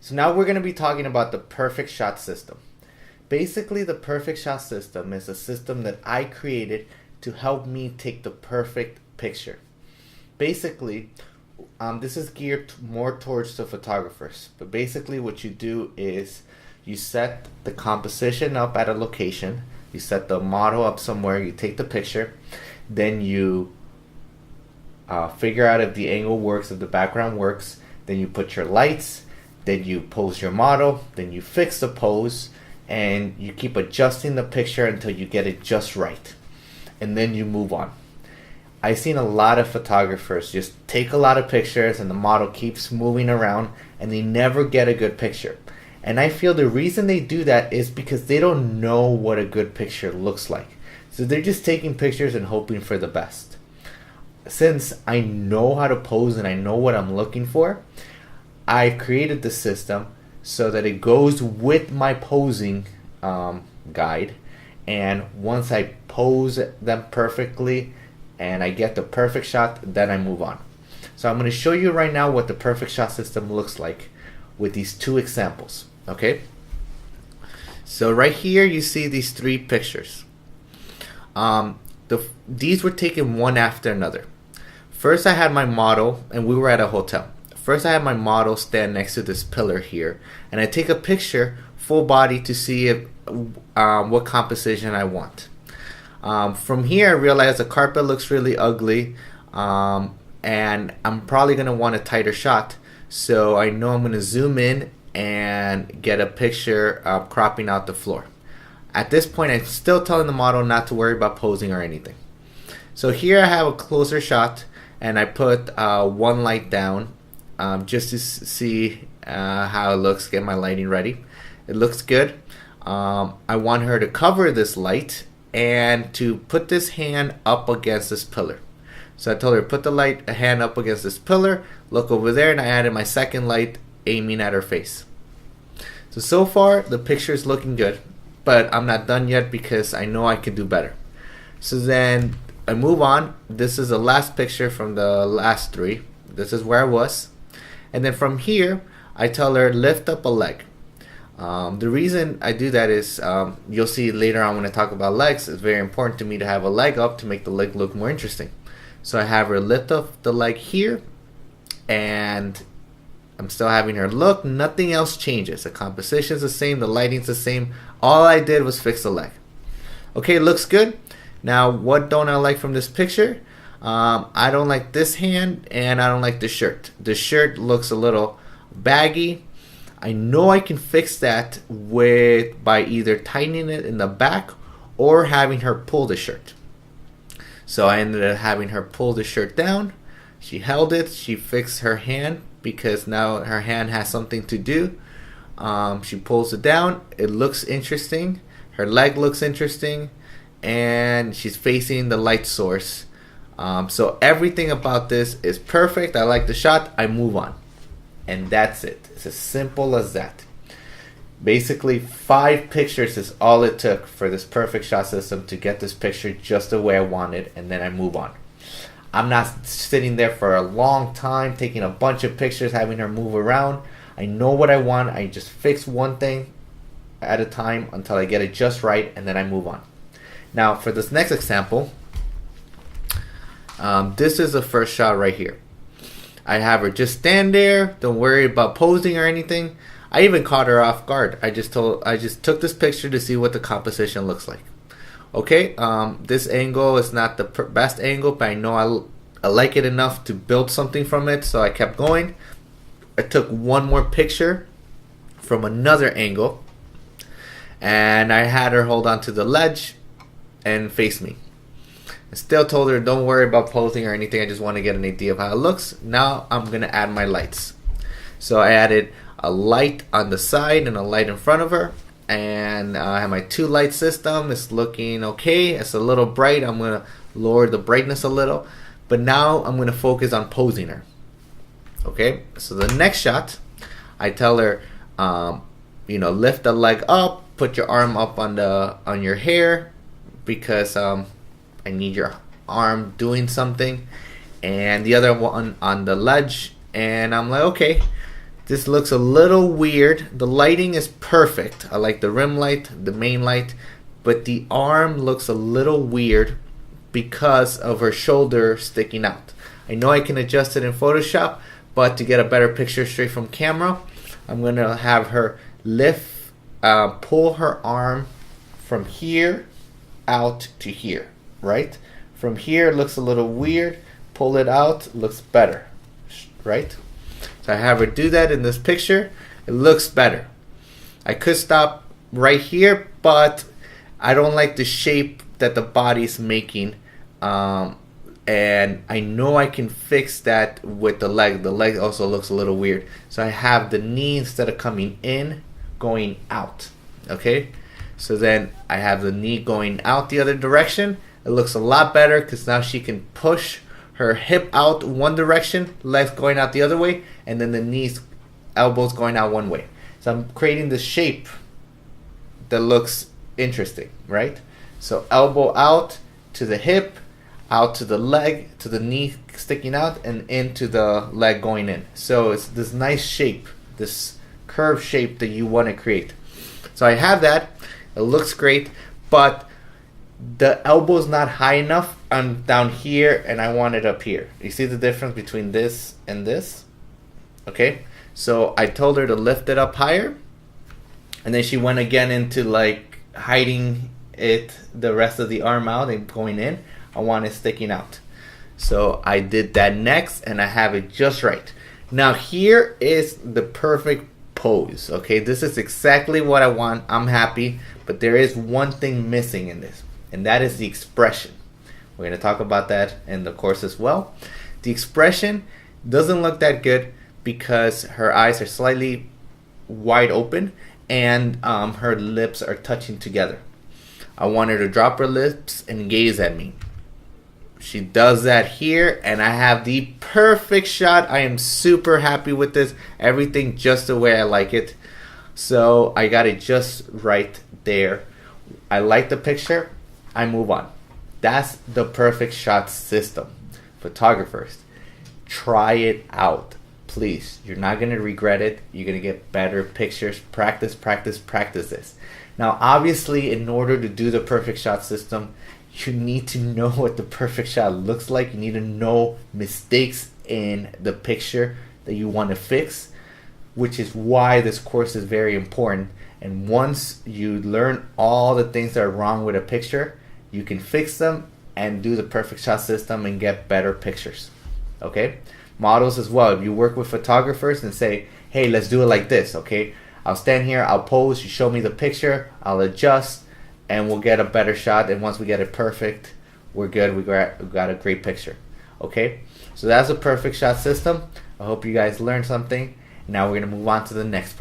So now we're going to be talking about the perfect shot system. Basically, the perfect shot system is a system that I created to help me take the perfect picture. Basically, this is geared more towards the photographers. But basically what you do is you set the composition up at a location, you set the model up somewhere, you take the picture, then you figure out if the angle works, if the background works, then you put your lights, then you pose your model, then you fix the pose, and you keep adjusting the picture until you get it just right. And then you move on. I've seen a lot of photographers just take a lot of pictures and the model keeps moving around and they never get a good picture. And I feel the reason they do that is because they don't know what a good picture looks like. So they're just taking pictures and hoping for the best. Since I know how to pose and I know what I'm looking for, I've created the system so that it goes with my posing guide, and once I pose them perfectly and I get the perfect shot, then I move on. So I'm going to show you right now what the perfect shot system looks like with these two examples. Okay, so right here you see these three pictures. These were taken one after another. First I had my model, and we were at a hotel. First I had my model stand next to this pillar here, and I take a picture full body to see if, what composition I want. From here I realized the carpet looks really ugly, and I'm probably going to want a tighter shot, so I know I'm going to zoom in and get a picture cropping out the floor. At this point I'm still telling the model not to worry about posing or anything. So here I have a closer shot, and I put one light down just to see how it looks, get my lighting ready. It looks good. I want her to cover this light and to put this hand up against this pillar. So I told her, put the hand up against this pillar, look over there, and I added my second light aiming at her face. So far the picture is looking good, but I'm not done yet because I know I can do better. So then I move on. This is the last picture from the last three. This is where I was. And then from here, I tell her, lift up a leg. The reason I do that is, you'll see later on when I talk about legs, it's very important to me to have a leg up to make the leg look more interesting. So I have her lift up the leg here, and I'm still having her look. Nothing else changes. The composition's the same, the lighting's the same. All I did was fix the leg. Okay, it looks good. Now, what don't I like from this picture? I don't like this hand, and I don't like the shirt. The shirt looks a little baggy. I know I can fix that by either tightening it in the back or having her pull the shirt. So I ended up having her pull the shirt down. She held it. She fixed her hand because now her hand has something to do. She pulls it down. It looks interesting. Her leg looks interesting, and she's facing the light source. So everything about this is perfect. I like the shot. I move on. And that's it. It's as simple as that. Basically, 5 pictures is all it took for this perfect shot system to get this picture just the way I wanted, and then I move on. I'm not sitting there for a long time taking a bunch of pictures, having her move around. I know what I want. I just fix one thing at a time until I get it just right, and then I move on. Now, for this next example, this is the first shot right here. I have her just stand there. Don't worry about posing or anything. I even caught her off guard. I just took this picture to see what the composition looks like. Okay, this angle is not the best angle, but I know I like it enough to build something from it, so I kept going. I took one more picture from another angle, and I had her hold on to the ledge and face me. I still told her, don't worry about posing or anything. I just want to get an idea of how it looks. Now I'm going to add my lights. So I added a light on the side and a light in front of her. And I have my 2 light system. It's looking okay. It's a little bright. I'm going to lower the brightness a little. But now I'm going to focus on posing her. Okay, so the next shot, I tell her, lift the leg up, put your arm up on your hair, because I need your arm doing something, and the other one on the ledge. And I'm like, okay, This looks a little weird. The lighting is perfect. I like the rim light, the main light, but the arm looks a little weird because of her shoulder sticking out. I know I can adjust it in Photoshop, but to get a better picture straight from camera, I'm going to have her pull her arm from here out to here, right? From here it looks a little weird. Pull it out, looks better, right? So I have her do that in this picture. It looks better. I could stop right here, but I don't like the shape that the body's making. And I know I can fix that with the leg. The leg also looks a little weird. So I have the knee, instead of coming in, going out. Okay? So then I have the knee going out the other direction. It looks a lot better because now she can push her hip out one direction, legs going out the other way, and then the knees, elbows going out one way. So I'm creating the shape that looks interesting, right? So elbow out to the hip, out to the leg, to the knee sticking out, and into the leg going in. So it's this nice shape, this curved shape that you want to create. So I have that. It looks great, but the elbow's not high enough. I'm down here and I want it up here. You see the difference between this and this? Okay, so I told her to lift it up higher, and then she went again into like hiding it, the rest of the arm out and going in. I want it sticking out. So I did that next and I have it just right. Now here is the perfect pose. Okay, this is exactly what I want. I'm happy, but there is one thing missing in this, and that is the expression. We're going to talk about that in the course as well. The expression doesn't look that good because her eyes are slightly wide open and her lips are touching together. I want her to drop her lips and gaze at me. She does that here, and I have the perfect shot. I am super happy with this. Everything just the way I like it. So I got it just right there. I like the picture. I move on. That's the perfect shot system. Photographers, try it out. Please. You're not going to regret it. You're going to get better pictures. Practice, practice, practice this. Now, obviously, in order to do the perfect shot system, you need to know what the perfect shot looks like. You need to know mistakes in the picture that you want to fix, which is why this course is very important. And once you learn all the things that are wrong with a picture, you can fix them and do the perfect shot system and get better pictures. Okay? Models as well. If you work with photographers and say, hey, let's do it like this, okay? I'll stand here, I'll pose, you show me the picture, I'll adjust, and we'll get a better shot. And once we get it perfect, we're good. We got a great picture. Okay? So that's a perfect shot system. I hope you guys learned something. Now we're going to move on to the next part.